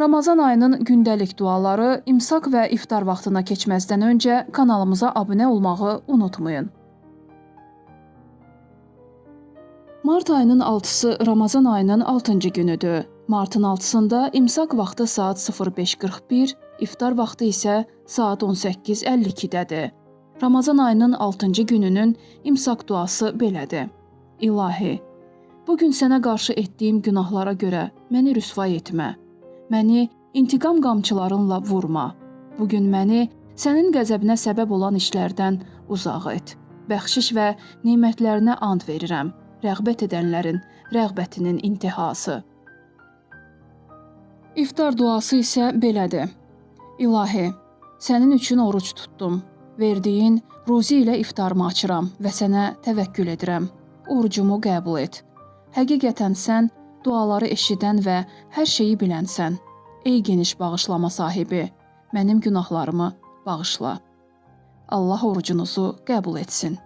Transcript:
Ramazan ayının gündəlik duaları imsak və iftar vaxtına keçməzdən öncə kanalımıza abunə olmağı unutmayın. Mart ayının 6-sı Ramazan ayının 6-cı günüdür. Martın 6-sında imsak vaxtı saat 05:41, iftar vaxtı isə saat 18:52-dədir. Ramazan ayının 6-cı gününün imsak duası belədir. İlahi, bugün sənə qarşı etdiyim günahlara görə məni rüsvay etmə. Məni intiqam qamçılarınla vurma. Bugün məni sənin qəzəbinə səbəb olan işlərdən uzaq et. Bəxşiş və nemətlərinə and verirəm. Rəğbət edənlərin rəğbətinin intihası. İftar duası isə belədir. İlahi, sənin üçün oruç tutdum. Verdiyin ruzi ilə iftarımı açıram və sənə təvəkkül edirəm. Orucumu qəbul et. Həqiqətən sən duaları eşidən və hər şeyi bilənsən. Ey geniş bağışlama sahibi, mənim günahlarımı bağışla. Allah orucunuzu qəbul etsin.